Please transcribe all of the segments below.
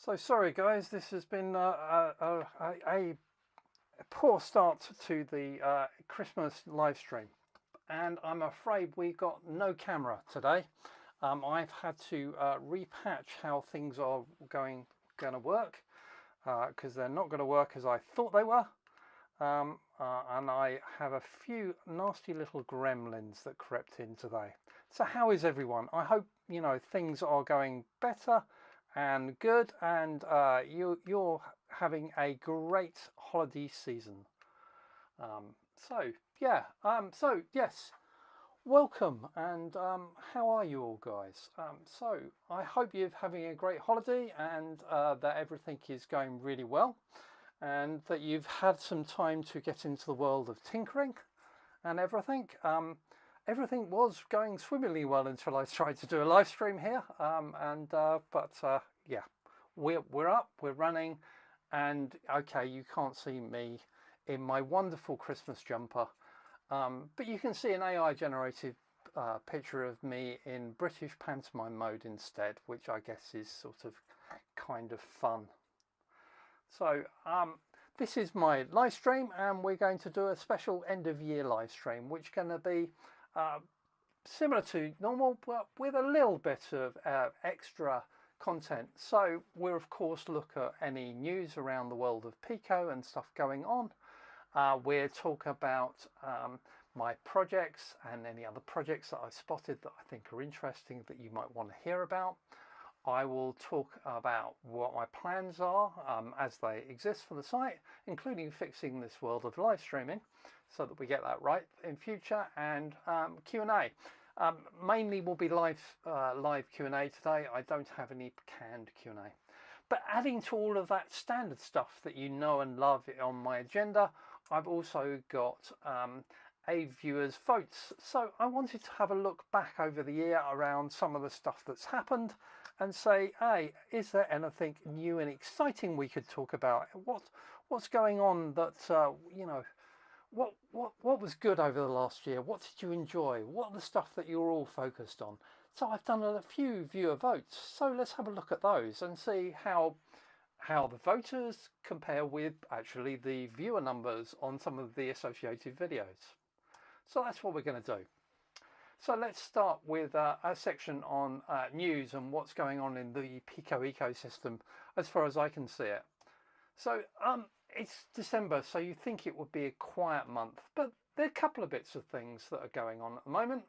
So sorry guys, this has been a poor start to the Christmas live stream, and I'm afraid we got no camera today. I've had to repatch how things are going to work because they're not going to work as I thought they were, and I have a few nasty little gremlins that crept in today. So how is everyone? I hope things are going better and good, and you're having a great holiday season. So yes, welcome, and how are you all guys? So I hope you're having a great holiday, and that everything is going really well, and that you've had some time to get into the world of tinkering and everything. Everything was going swimmingly well until I tried to do a live stream here, yeah, we're up, we're running, and okay, you can't see me in my wonderful Christmas jumper, but you can see an AI generated picture of me in British pantomime mode instead, which I guess is sort of kind of fun. So this is my live stream, and we're going to do a special end of year live stream, which is going to be similar to normal, but with a little bit of extra content. So we'll of course look at any news around the world of Pico and stuff going on. We'll talk about my projects and any other projects that I've spotted that I think are interesting that you might want to hear about. I will talk about what my plans are as they exist for the site, including fixing this world of live streaming so that we get that right in future, and Q&A. Mainly will be live Q&A today. I don't have any canned Q&A. But adding to all of that standard stuff that you know and love on my agenda, I've also got a viewer's votes. So I wanted to have a look back over the year around some of the stuff that's happened and say, hey, is there anything new and exciting we could talk about? What's going on that what was good over the last year? What did you enjoy? What are the stuff that you're all focused on? So I've done a few viewer votes. So let's have a look at those and see how the voters compare with actually the viewer numbers on some of the associated videos. So that's what we're going to do. So let's start with a section on news and what's going on in the Pico ecosystem as far as I can see it. So it's December, so you think it would be a quiet month, but there are a couple of bits of things that are going on at the moment.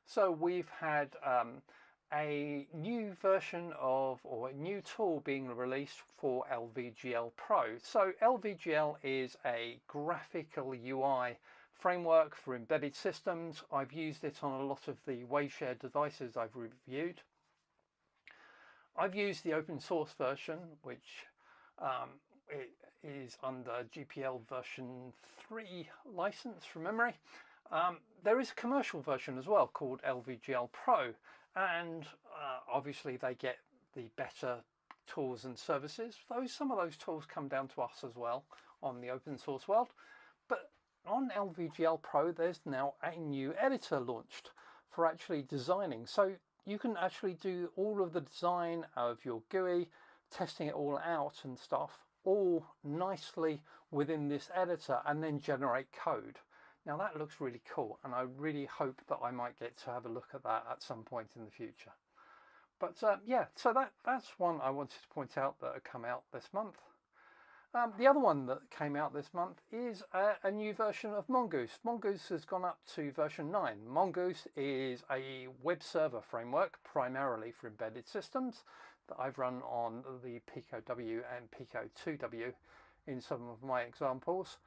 So we've had a new version of, or a new tool being released for LVGL Pro. So LVGL is a graphical UI framework for embedded systems. I've used it on a lot of the WaveShare devices I've reviewed. I've used the open source version, which it is under GPL version 3 license from memory. There is a commercial version as well called LVGL Pro, and obviously they get the better tools and services. Some of those tools come down to us as well on the open source world. But on LVGL Pro, there's now a new editor launched for actually designing. So you can actually do all of the design of your GUI, testing it all out and stuff, all nicely within this editor, and then generate code. Now that looks really cool, and I really hope that I might get to have a look at that at some point in the future. But yeah, so that's one I wanted to point out that had come out this month. The other one that came out this month is a new version of Mongoose. Mongoose has gone up to version 9. Mongoose is a web server framework primarily for embedded systems that I've run on the Pico W and Pico 2W in some of my examples.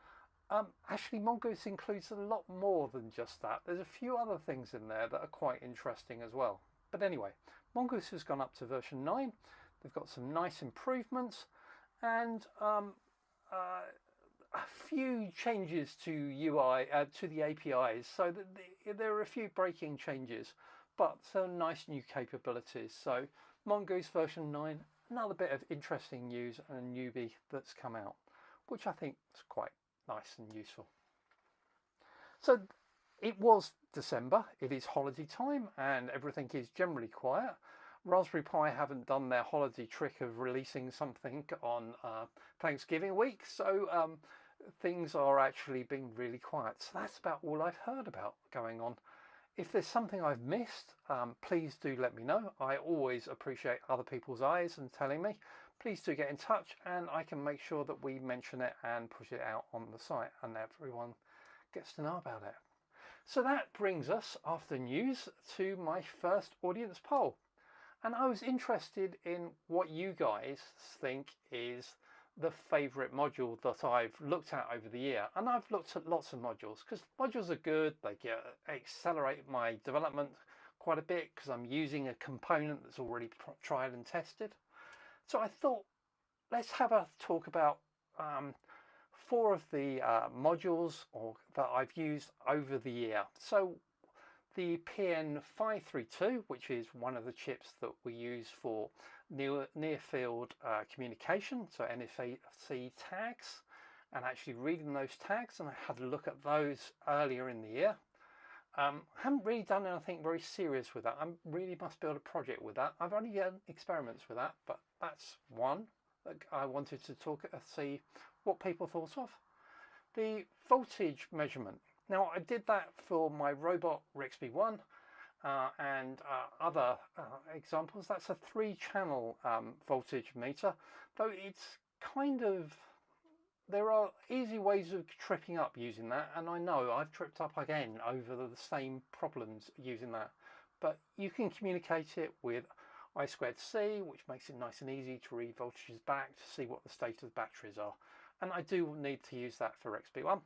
Actually, Mongoose includes a lot more than just that. There's a few other things in there that are quite interesting as well. But anyway, Mongoose has gone up to version 9. They've got some nice improvements, and a few changes to UI, to the APIs, so that there are a few breaking changes, but some nice new capabilities. So Mongoose version 9, another bit of interesting news and a newbie that's come out, which I think is quite nice and useful. So it was December, it is holiday time, and everything is generally quiet. Raspberry Pi haven't done their holiday trick of releasing something on Thanksgiving week, so things are actually being really quiet. So that's about all I've heard about going on. If there's something I've missed, please do let me know. I always appreciate other people's eyes and telling me. Please do get in touch, and I can make sure that we mention it and push it out on the site and everyone gets to know about it. So that brings us, after news, to my first audience poll. And I was interested in what you guys think is the favorite module that I've looked at over the year. And I've looked at lots of modules because modules are good. They accelerate my development quite a bit because I'm using a component that's already tried and tested. So I thought, let's have a talk about 4 of the modules that I've used over the year. So the PN532, which is one of the chips that we use for near field communication, so NFC tags, and actually reading those tags, and I had a look at those earlier in the year. Haven't really done anything very serious with that. I really must build a project with that. I've only done experiments with that, but that's one that I wanted to see what people thought of. The voltage measurement. Now I did that for my robot RXB1 and other examples. That's a 3-channel voltage meter, though it's kind of, there are easy ways of tripping up using that, and I know I've tripped up again over the same problems using that, but you can communicate it with I2C, which makes it nice and easy to read voltages back to see what the state of the batteries are, and I do need to use that for RXB1.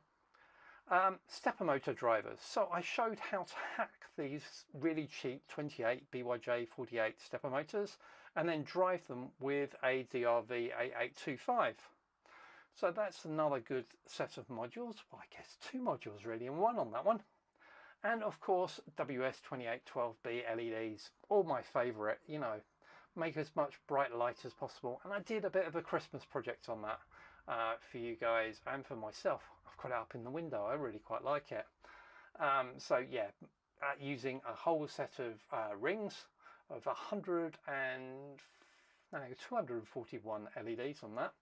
Stepper motor drivers. So I showed how to hack these really cheap 28 BYJ48 stepper motors and then drive them with a DRV8825. So that's another good set of modules. Well, I guess 2 modules really in one on that one. And of course, WS2812B LEDs, all my favorite, you know, make as much bright light as possible. And I did a bit of a Christmas project on that for you guys and for myself. I've got it up in the window. I really quite like it. So yeah, using a whole set of rings of 241 LEDs on that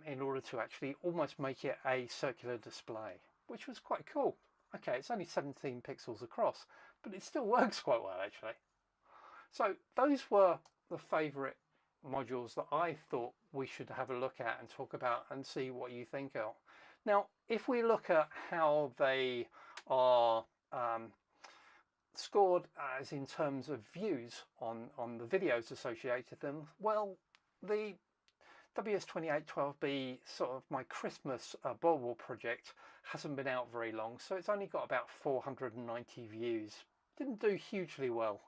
in order to actually almost make it a circular display, which was quite cool. Okay, it's only 17 pixels across, but it still works quite well actually. So those were the favorite modules that I thought we should have a look at and talk about and see what you think of. Now, if we look at how they are scored as in terms of views on the videos associated with them, well, the WS2812B, sort of my Christmas Bulbul project, hasn't been out very long, so it's only got about 490 views. Didn't do hugely well,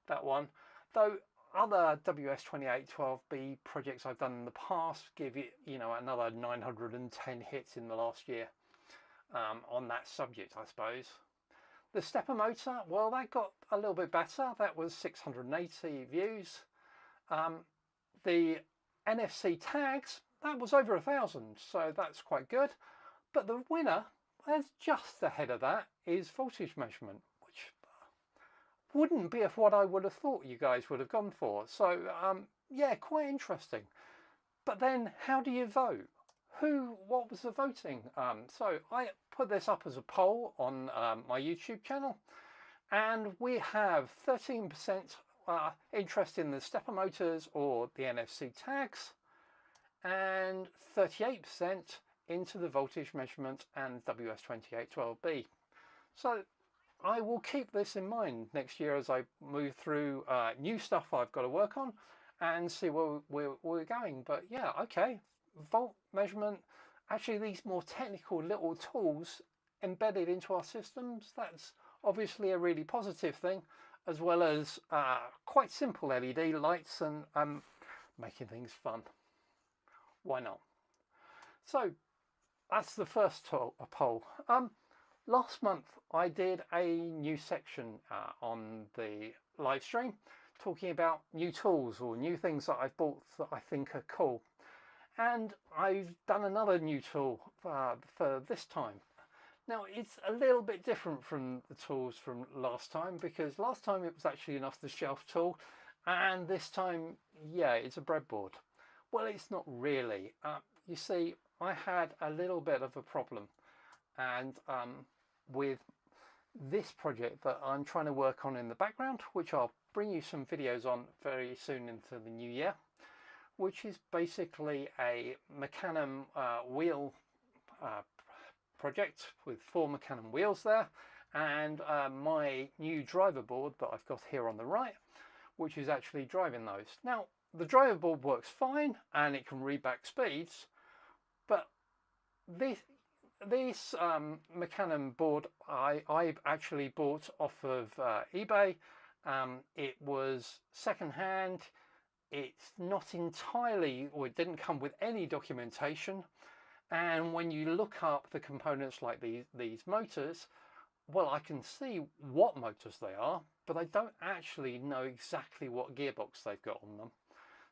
that one, though other WS2812B projects I've done in the past give it, you know, another 910 hits in the last year on that subject, I suppose. The stepper motor, well, that got a little bit better. That was 680 views. The NFC tags, that was over 1,000, so that's quite good. But the winner, there's just ahead of that, is voltage measurement, which wouldn't be what I would have thought you guys would have gone for. So yeah, quite interesting. But then how do you vote? What was the voting? So I put this up as a poll on my YouTube channel, and we have 13% interest in the stepper motors or the NFC tags, and 38% into the voltage measurement and WS2812B. So I will keep this in mind next year as I move through new stuff I've got to work on and see where we're going. But yeah, okay, volt measurement, actually these more technical little tools embedded into our systems, that's obviously a really positive thing, as well as quite simple LED lights and making things fun. Why not? So that's the first poll. Last month I did a new section on the live stream talking about new tools or new things that I've bought that I think are cool. And I've done another new tool for this time. Now it's a little bit different from the tools from last time, because last time it was actually an off-the-shelf tool And this time, yeah, it's a breadboard. Well, it's not really. You see, I had a little bit of a problem, and with this project that I'm trying to work on in the background, which I'll bring you some videos on very soon into the new year, which is basically a Mecanum wheel project with 4 Mecanum wheels there, and my new driver board that I've got here on the right, which is actually driving those. Now, the driver board works fine and it can read back speeds, but this Mecanum board I actually bought off of eBay. It was second-hand. It's not entirely, or it didn't come with any documentation, and when you look up the components like these motors, well, I can see what motors they are, but I don't actually know exactly what gearbox they've got on them.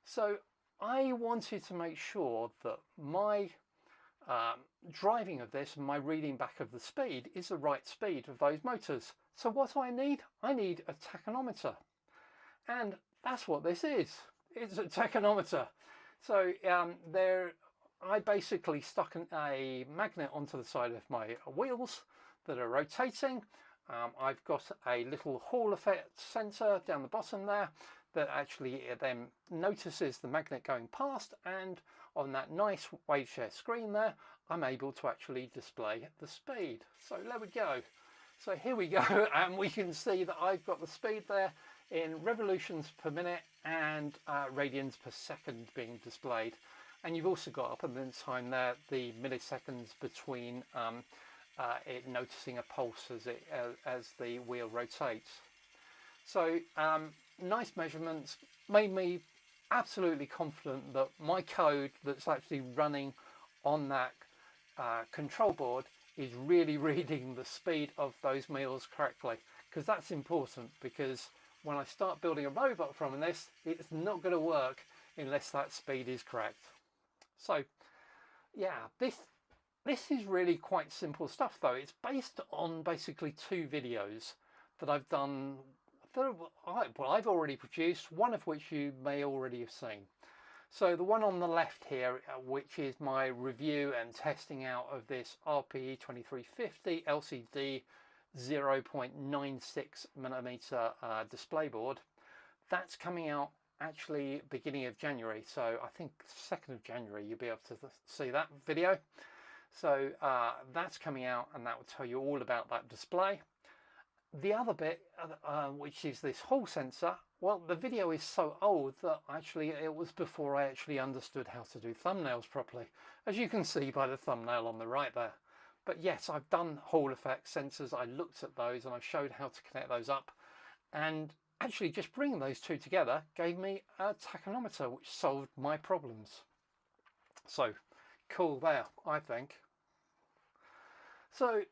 So I wanted to make sure that my driving of this and my reading back of the speed is the right speed of those motors. So what do I need? I need a tachometer, and that's what this is. It's a tachometer. So I basically stuck a magnet onto the side of my wheels that are rotating. I've got a little Hall effect sensor down the bottom there that actually then notices the magnet going past, and on that nice waveshare screen there, I'm able to actually display the speed. So there we go. So here we go, and we can see that I've got the speed there in revolutions per minute and radians per second being displayed. And you've also got up in the time there the milliseconds between it noticing a pulse as the wheel rotates. So nice measurements, made me absolutely confident that my code that's actually running on that control board is really reading the speed of those wheels correctly, because that's important, because when I start building a robot from this, it's not going to work unless that speed is correct. So yeah, this is really quite simple stuff though. It's based on basically 2 videos that I've done, well, I've already produced, one of which you may already have seen. So the one on the left here, which is my review and testing out of this RP2040 LCD 0.96mm display board, that's coming out actually beginning of January. So I think 2nd of January you'll be able to see that video. So that's coming out, and that will tell you all about that display. The other bit, which is this Hall sensor, well, the video is so old that actually it was before I actually understood how to do thumbnails properly, as you can see by the thumbnail on the right there. But yes, I've done Hall effect sensors. I looked at those and I showed how to connect those up, and actually just bringing those 2 together gave me a tachometer which solved my problems. So cool there, I think. So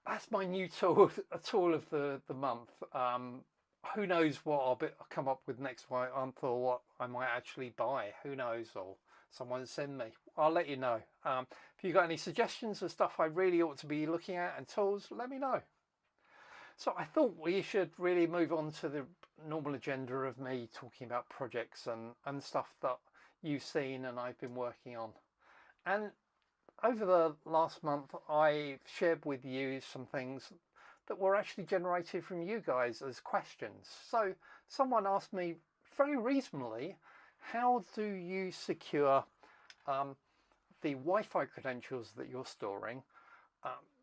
that's my new tool, a tool of the month. Who knows what I'll come up with next month, or what I might actually buy. Who knows, or someone send me. I'll let you know. If you've got any suggestions of stuff I really ought to be looking at and tools, let me know. So I thought we should really move on to the normal agenda of me talking about projects and stuff that you've seen and I've been working on. And over the last month, I shared with you some things that were actually generated from you guys as questions. So someone asked me very reasonably, how do you secure the Wi-Fi credentials that you're storing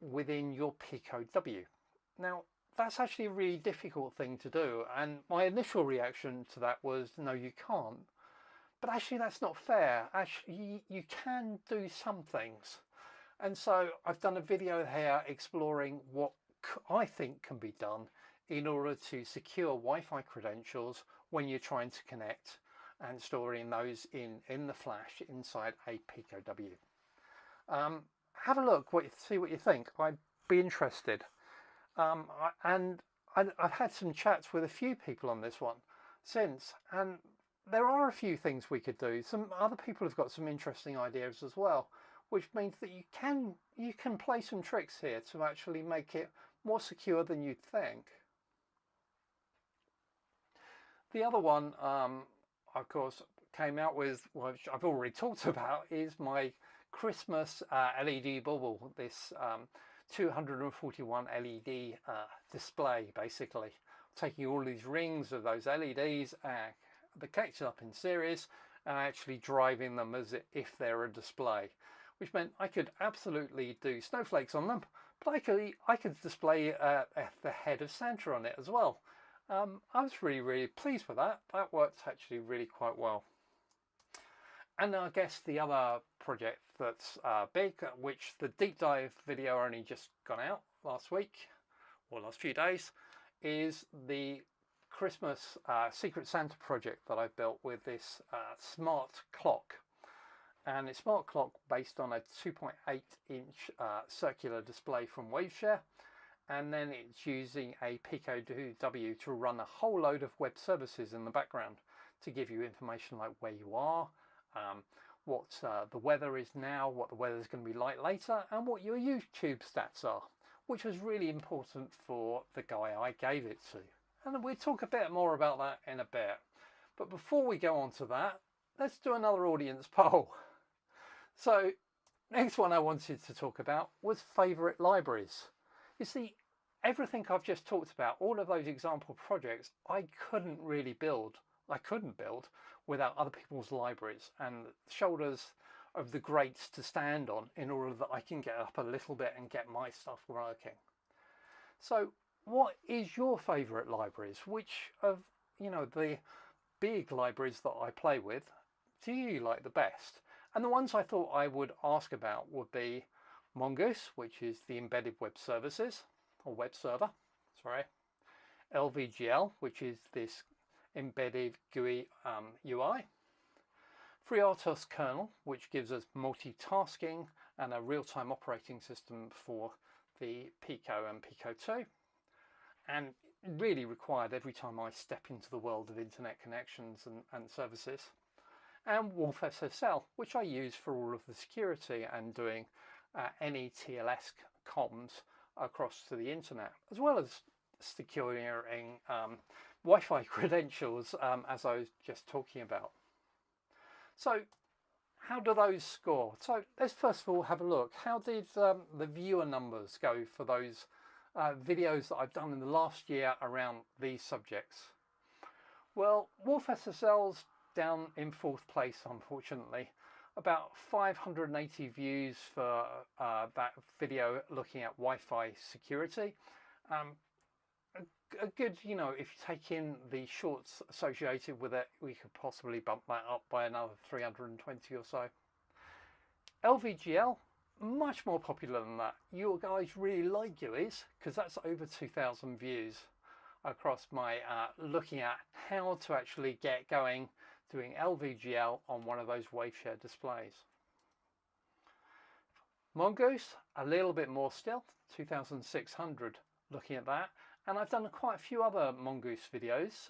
within your Pico W? Now, that's actually a really difficult thing to do, and my initial reaction to that was, no, you can't. But actually that's not fair. Actually, you can do some things. And so I've done a video here exploring what I think can be done in order to secure Wi-Fi credentials when you're trying to connect and storing those in the flash inside a Pico W. Have a look, see what you think. I'd be interested. And I've had some chats with a few people on this one since, and there are a few things we could do. Some other people have got some interesting ideas as well, which means that you can play some tricks here to actually make it more secure than you'd think. The other one, of course, came out with, which I've already talked about, is my Christmas LED bubble, this 241 LED display, basically. Taking all these rings of those LEDs, they're connected up in series, and actually driving them as if they're a display, which meant I could absolutely do snowflakes on them, but I could display the head of Santa on it as well. I was really pleased with that. That worked actually really quite well. And I guess the other project that's big, which the deep dive video only just gone out last week, or last few days, is the Christmas Secret Santa project that I built with this smart clock. And it's smart clock based on a 2.8-inch circular display from Waveshare. And then it's using a Pico 2W to run a whole load of web services in the background to give you information like where you are, what the weather is now, what the weather is going to be like later, and what your YouTube stats are, which was really important for the guy I gave it to. And we'll talk a bit more about that in a bit. But before we go on to that, let's do another audience poll. So, next one I wanted to talk about was favourite libraries. You see, everything I've just talked about, all of those example projects, I couldn't build without other people's libraries and shoulders of the greats to stand on in order that I can get up a little bit and get my stuff working. So what is your favourite libraries? Which of, the big libraries that I play with do you like the best? And the ones I thought I would ask about would be Mongoose, which is the embedded web services, or web server, sorry. LVGL, which is this embedded GUI UI. FreeRTOS kernel, which gives us multitasking and a real-time operating system for the Pico and Pico 2. And really required every time I step into the world of internet connections and services. And WolfSSL, which I use for all of the security and doing any TLS comms across to the internet, as well as securing Wi-Fi credentials, as I was just talking about. So how do those score? So let's first of all have a look. How did the viewer numbers go for those videos that I've done in the last year around these subjects? Well, WolfSSL's down in 4th place, unfortunately. About 580 views for that video looking at Wi-Fi security. A good, if you take in the shorts associated with it, we could possibly bump that up by another 320 or so. LVGL, much more popular than that. You guys really like GUIs, because that's over 2,000 views across my looking at how to actually get going doing LVGL on one of those Waveshare displays. Mongoose, a little bit more still, 2,600 looking at that. And I've done quite a few other Mongoose videos,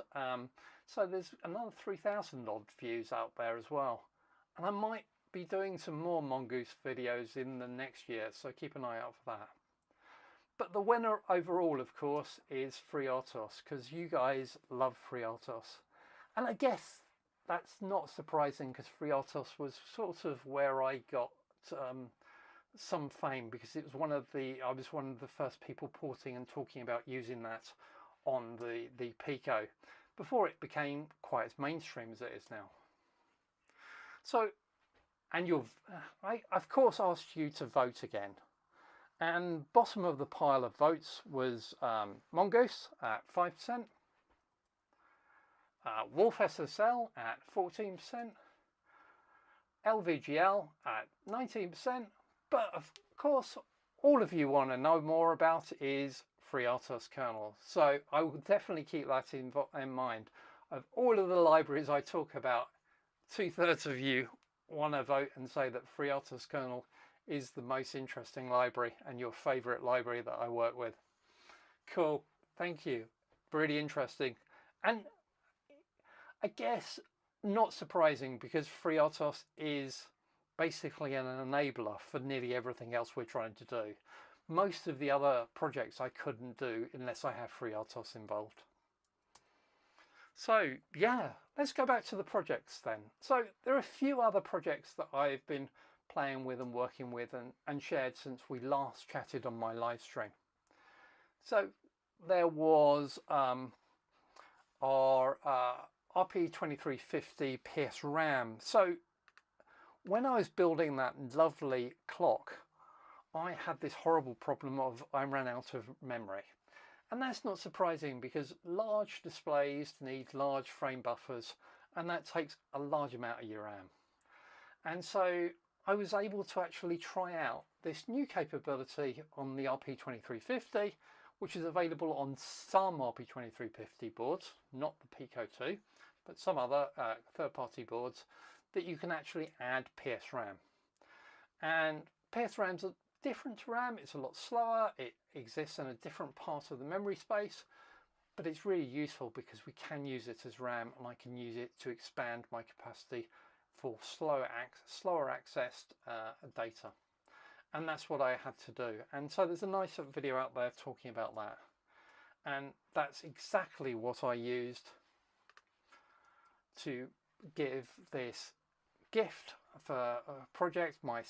so there's another 3,000 odd views out there as well. And I might be doing some more Mongoose videos in the next year, so keep an eye out for that. But the winner overall, of course, is FreeRTOS, because you guys love FreeRTOS. And I guess that's not surprising, because FreeRTOS was sort of where I got some fame, because it was I was one of the first people porting and talking about using that on the Pico before it became quite as mainstream as it is now. So, and I of course asked you to vote again, and bottom of the pile of votes was Mongoose at 5%, WolfSSL at 14%, LVGL at 19%. But of course, all of you want to know more about is FreeRTOS kernel. So I will definitely keep that in mind. Of all of the libraries I talk about, 2/3 of you want to vote and say that FreeRTOS kernel is the most interesting library and your favorite library that I work with. Cool, thank you. Really interesting. And I guess not surprising, because FreeRTOS is basically an enabler for nearly everything else we're trying to do. Most of the other projects I couldn't do unless I have FreeRTOS involved. So yeah, let's go back to the projects then. So there are a few other projects that I've been playing with and working with and shared since we last chatted on my live stream. So there was our RP2040 PS RAM. So when I was building that lovely clock, I had this horrible problem of I ran out of memory. And that's not surprising because large displays need large frame buffers, and that takes a large amount of your RAM. And so I was able to actually try out this new capability on the RP2040, which is available on some RP2040 boards, not the Pico 2, but some other third-party boards, that you can actually add PS RAM. And PS RAM's a different to RAM, it's a lot slower, it exists in a different part of the memory space, but it's really useful because we can use it as RAM and I can use it to expand my capacity for slower accessed data. And that's what I had to do. And so there's a nice video out there talking about that. And that's exactly what I used to give this gift for a project, my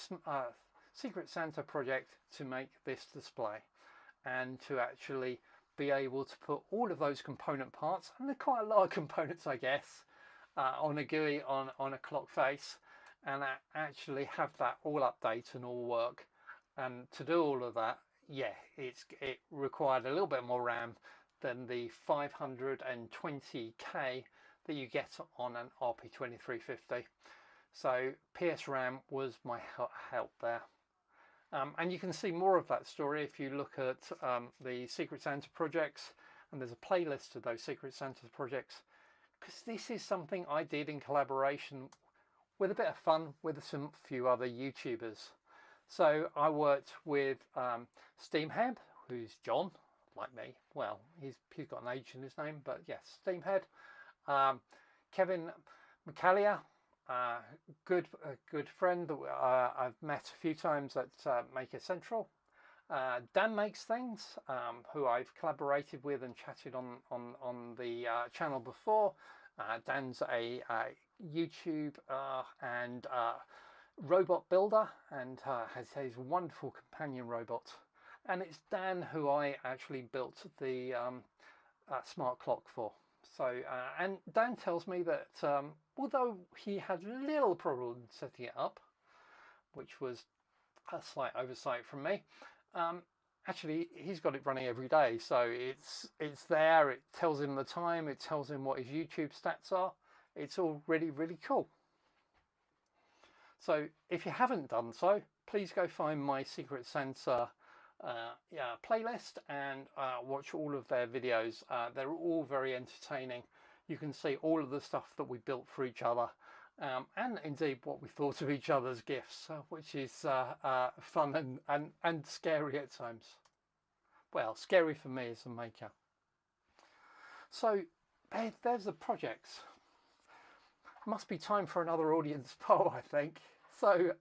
Secret Santa project, to make this display and to actually be able to put all of those component parts, and they're quite a lot of components I guess, on a GUI on a clock face, and actually have that all update and all work. And to do all of that, yeah, it required a little bit more RAM than the 520k that you get on an RP2040. So PS RAM was my help there. And you can see more of that story if you look at the Secret Santa projects, and there's a playlist of those Secret Santa projects, because this is something I did in collaboration with a bit of fun with some few other YouTubers. So I worked with Steamhead, who's John, like me. Well, he's got an H in his name, but yes, Steamhead. Kevin McCallier, a good friend that I've met a few times at Maker Central. Dan Makes Things, who I've collaborated with and chatted on the channel before. Dan's a YouTube and robot builder, and has his wonderful companion robot. And it's Dan who I actually built the smart clock for. So, and Dan tells me that although he had little problem setting it up, which was a slight oversight from me, actually he's got it running every day. So it's there, it tells him the time, it tells him what his YouTube stats are. It's all really, really cool. So if you haven't done so, please go find my Secret Santa playlist and watch all of their videos. They're all very entertaining. You can see all of the stuff that we built for each other, and indeed what we thought of each other's gifts, which is fun and scary at times. Well, scary for me as a maker. So there's the projects. Must be time for another audience poll, I think. So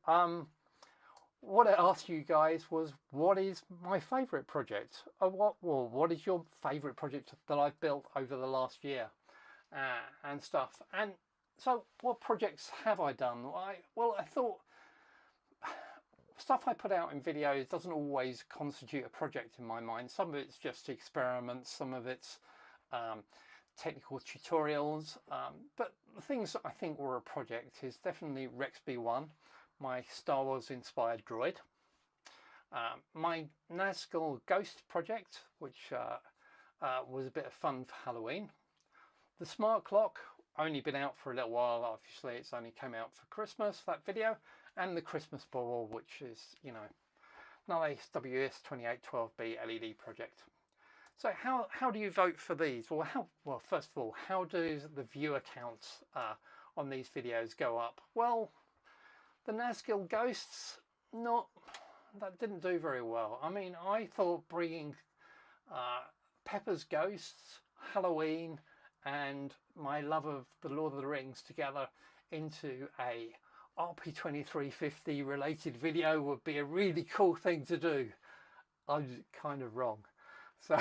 what I asked you guys was, what is my favourite project? What is your favourite project that I've built over the last year, and stuff? And so what projects have I done? Well, I thought stuff I put out in videos doesn't always constitute a project in my mind. Some of it's just experiments, some of it's technical tutorials, but the things that I think were a project is definitely Rex B1, my Star Wars inspired droid, my Nazgul Ghost project, which was a bit of fun for Halloween, the smart clock, only been out for a little while, obviously it's only came out for Christmas, that video, and the Christmas ball, which is, you know, another WS2812B LED project. So how do you vote for these? Well, first of all, how do the viewer counts on these videos go up? Well, the Nazgul Ghosts, that didn't do very well. I mean, I thought bringing Pepper's Ghosts, Halloween, and my love of the Lord of the Rings together into a RP2040 related video would be a really cool thing to do. I was kind of wrong. So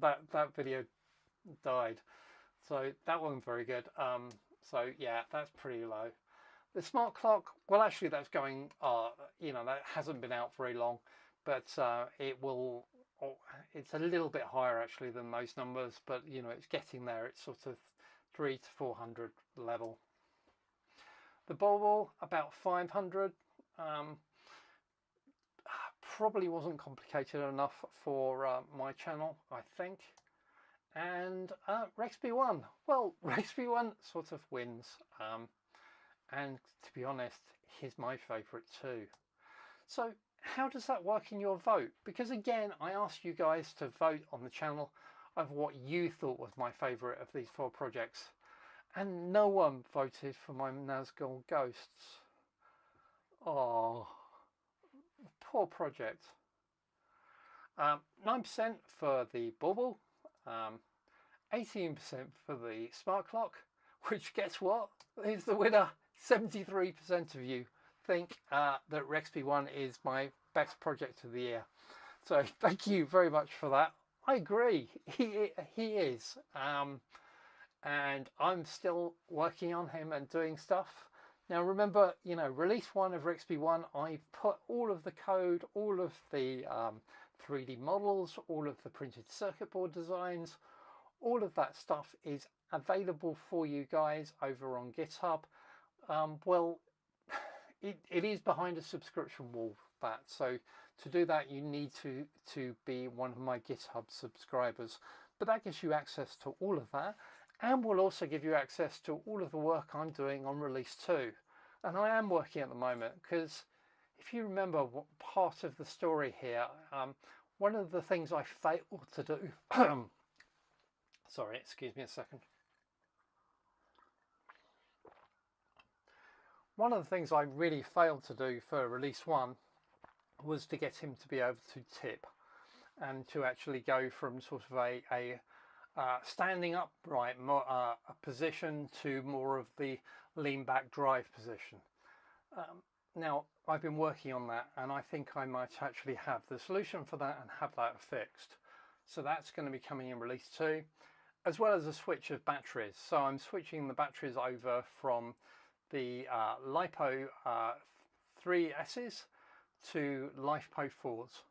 that video died. So that wasn't very good. So yeah, that's pretty low. The smart clock, well, actually that's going, you know, that hasn't been out very long, but it will, it's a little bit higher actually than those numbers, but you know, it's getting there. It's sort of 300 to 400 level. The bauble, about 500. Probably wasn't complicated enough for my channel, I think. And RexB1, well, RexB1 sort of wins. And to be honest, he's my favourite too. So how does that work in your vote? Because again, I asked you guys to vote on the channel of what you thought was my favourite of these 4 projects. And no one voted for my Nazgul Ghosts. Oh, poor project. 9% for the bauble, 18% for the smart clock, which guess what? Is the winner. 73% of you think that RexB1 is my best project of the year. So thank you very much for that. I agree, he is. And I'm still working on him and doing stuff. Now remember, you know, release 1 of RexB1, I put all of the code, all of the 3D models, all of the printed circuit board designs, all of that stuff is available for you guys over on GitHub. Well, it is behind a subscription wall, that. So to do that, you need to be one of my GitHub subscribers. But that gives you access to all of that, and will also give you access to all of the work I'm doing on release 2. And I am working at the moment, because if you remember what part of the story here, one of the things I failed to do, sorry, excuse me a second. One of the things I really failed to do for release 1 was to get him to be able to tip and to actually go from sort of a standing upright a position to more of the lean back drive position. Now I've been working on that, and I think I might actually have the solution for that and have that fixed. So that's going to be coming in release 2, as well as a switch of batteries. So I'm switching the batteries over from the LiPo 3S's to LiPo 4s,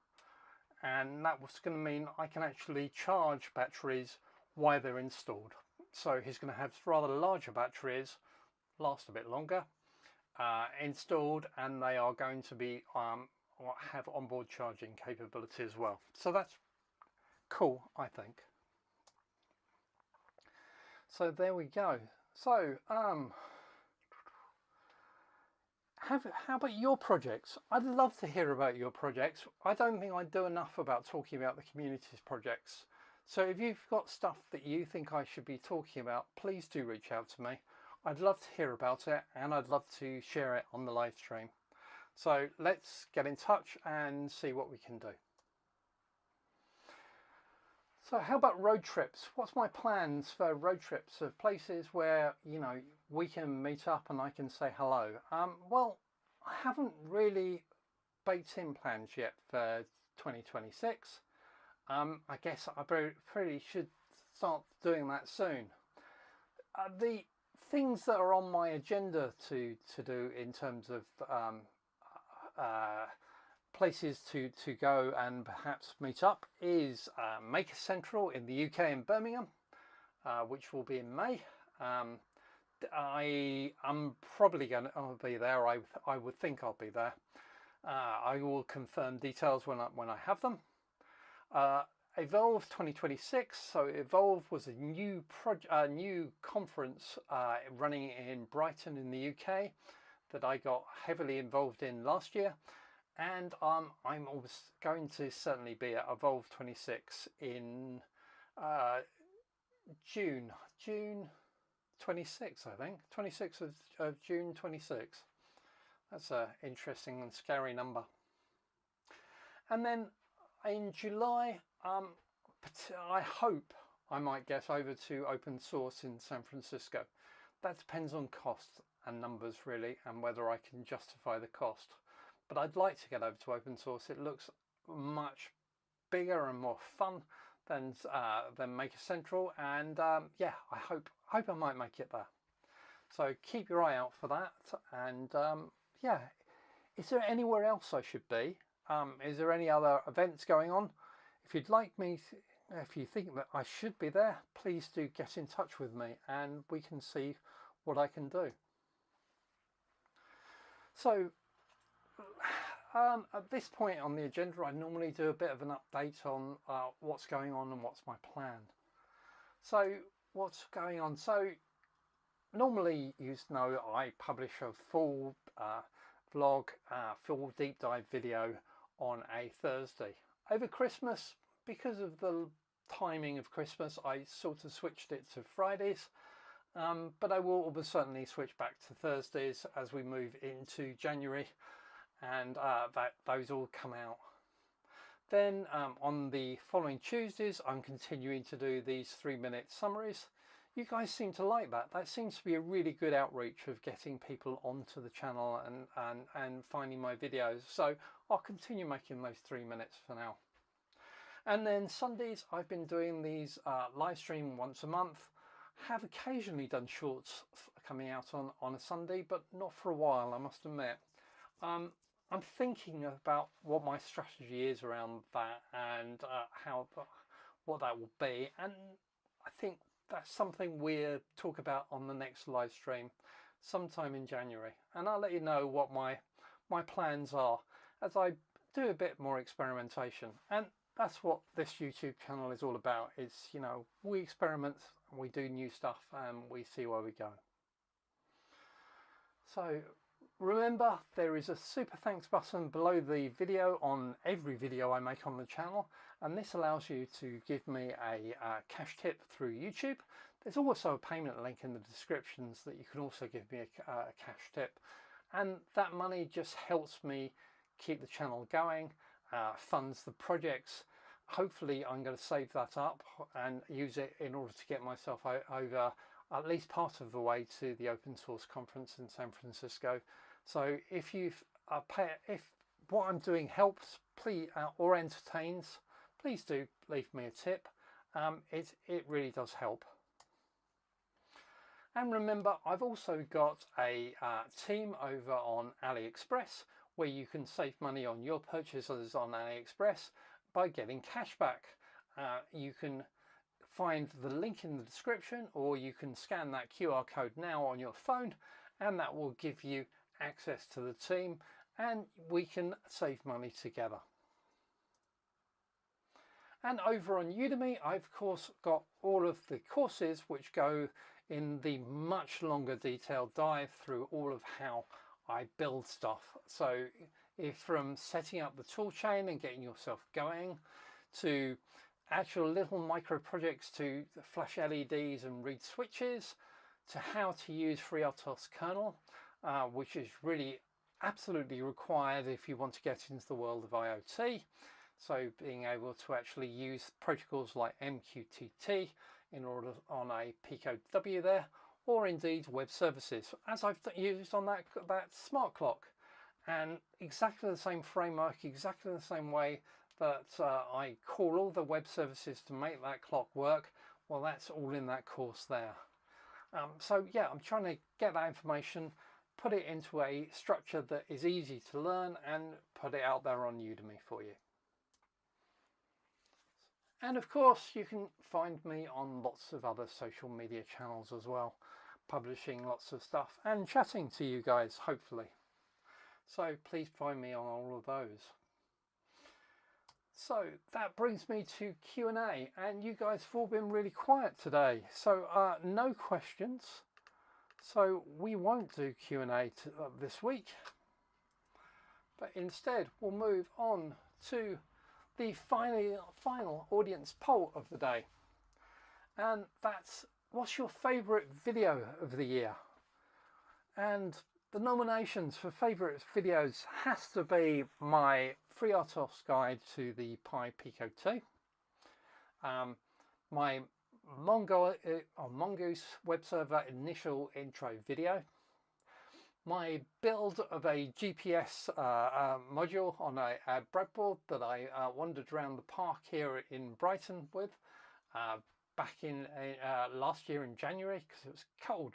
and that was going to mean I can actually charge batteries while they're installed. So he's going to have rather larger batteries, last a bit longer, installed, and they are going to be have onboard charging capability as well. So that's cool, I think. So there we go. So how about your projects? I'd love to hear about your projects. I don't think I do enough about talking about the community's projects. So if you've got stuff that you think I should be talking about, please do reach out to me. I'd love to hear about it, and I'd love to share it on the live stream. So let's get in touch and see what we can do. So how about road trips? What's my plans for road trips of places where, you know, we can meet up and I can say hello? Well, I haven't really baked in plans yet for 2026. I guess I pretty should start doing that soon. The things that are on my agenda to do in terms of places to go and perhaps meet up is Maker Central in the UK in Birmingham, which will be in May. I'm probably going to be there. I would think I'll be there. I will confirm details when I have them. Evolve 2026. So Evolve was a new conference running in Brighton in the UK that I got heavily involved in last year. And I'm going to certainly be at Evolve 26 in June 26, I think. 26th of June 26. That's an interesting and scary number. And then in July, I hope I might get over to open source in San Francisco. That depends on cost and numbers really, and whether I can justify the cost. But I'd like to get over to open source. It looks much bigger and more fun then make a central, and yeah, I hope I might make it there. So keep your eye out for that. And yeah, is there anywhere else I should be? Is there any other events going on? If you'd like me, if you think that I should be there, please do get in touch with me and we can see what I can do. So at this point on the agenda, I normally do a bit of an update on what's going on and what's my plan. So what's going on? So normally, you know, I publish a full vlog, full deep dive video on a Thursday. Over Christmas, because of the timing of Christmas, I sort of switched it to Fridays, but I will almost certainly switch back to Thursdays as we move into January, and those all come out. Then on the following Tuesdays, I'm continuing to do these 3-minute summaries. You guys seem to like that. That seems to be a really good outreach of getting people onto the channel and finding my videos. So I'll continue making those 3 minutes for now. And then Sundays, I've been doing these live stream once a month. Have occasionally done shorts coming out on a Sunday, but not for a while, I must admit. I'm thinking about what my strategy is around that and what that will be. And I think that's something we'll talk about on the next live stream sometime in January, and I'll let you know what my plans are as I do a bit more experimentation. And that's what this YouTube channel is all about, is, you know, we experiment, we do new stuff, and we see where we go. So remember, there is a super thanks button below the video on every video I make on the channel, and this allows you to give me a cash tip through YouTube. There's also a payment link in the descriptions that you can also give me a cash tip, and that money just helps me keep the channel going, funds the projects. Hopefully I'm going to save that up and use it in order to get myself over at least part of the way to the open source conference in San Francisco. So if what I'm doing helps, please, or entertains, please do leave me a tip. It really does help. And remember, I've also got a team over on AliExpress where you can save money on your purchases on AliExpress by getting cash back. You can find the link in the description, or you can scan that QR code now on your phone, and that will give you access to the team, and we can save money together. And over on Udemy, I've of course got all of the courses which go in the much longer detailed dive through all of how I build stuff. So if from setting up the tool chain and getting yourself going, to actual little micro projects to flash LEDs and read switches, to how to use FreeRTOS kernel, which is really absolutely required if you want to get into the world of IoT. So being able to actually use protocols like MQTT in order on a Pico W there, or indeed web services, as I've used on that smart clock. And exactly the same framework, exactly the same way that I call all the web services to make that clock work, well, that's all in that course there. So yeah, I'm trying to get that information, put it into a structure that is easy to learn, and put it out there on Udemy for you. And of course, you can find me on lots of other social media channels as well, publishing lots of stuff and chatting to you guys, hopefully. So please find me on all of those. So that brings me to Q&A, and you guys have all been really quiet today. So no questions. So we won't do Q&A this week, but instead we'll move on to the final audience poll of the day. And that's, what's your favourite video of the year? And the nominations for favourite videos has to be my FreeRTOS guide to the Pi Pico 2, my Mongoose web server initial intro video, my build of a GPS module on a breadboard that I wandered around the park here in Brighton with back in last year in January, because it was cold.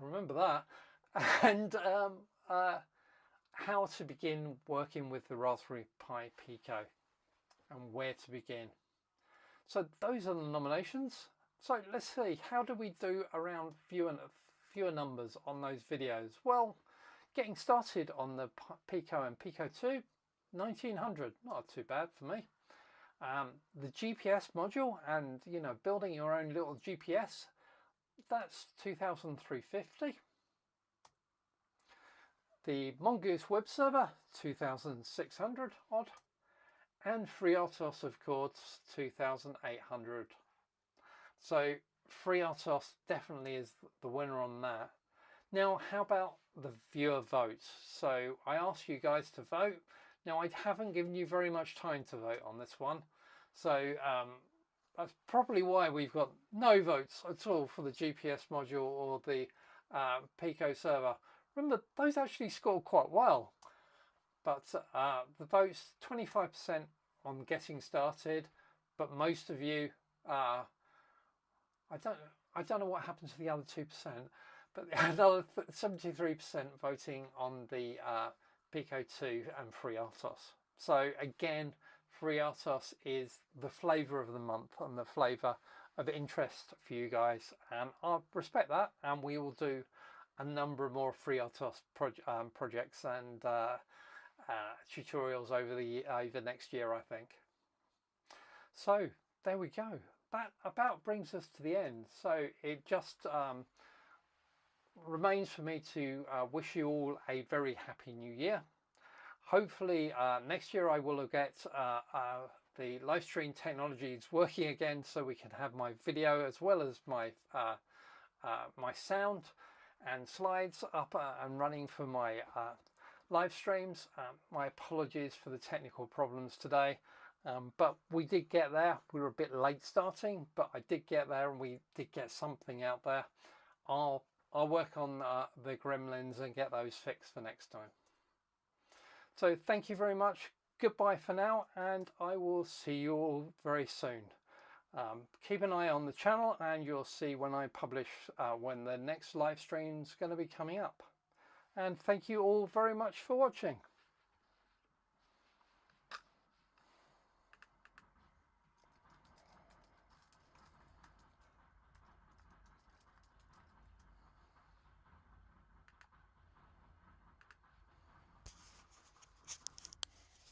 I remember that. And how to begin working with the Raspberry Pi Pico and where to begin. So those are the nominations. So let's see, how do we do around fewer numbers on those videos? Well, getting started on the Pico and Pico 2, 1900, not too bad for me. The GPS module and, you know, building your own little GPS, that's 2350. The Mongoose web server, 2600 odd, and FreeRTOS, of course, 2800. So FreeRTOS definitely is the winner on that. Now, how about the viewer votes? So I asked you guys to vote. Now, I haven't given you very much time to vote on this one. So that's probably why we've got no votes at all for the GPS module or the Pico server. Remember, those actually scored quite well. But the votes, 25% on getting started, but most of you, I don't know what happened to the other 2%, but another 73% voting on the Pico 2 and FreeRTOS. So again, FreeRTOS is the flavour of the month and the flavour of interest for you guys, and I respect that, and we will do a number more FreeRTOS projects and tutorials over next year, I think. So there we go. That about brings us to the end. So it just remains for me to wish you all a very happy new year. Hopefully next year I will get the live stream technologies working again, so we can have my video as well as my my sound and slides up and running for my live streams. My apologies for the technical problems today, but we did get there. We were a bit late starting, but I did get there and we did get something out there. I'll work on the gremlins and get those fixed for next time. So thank you very much. Goodbye for now, and I will see you all very soon. Keep an eye on the channel and you'll see when I publish when the next live stream is going to be coming up. And thank you all very much for watching.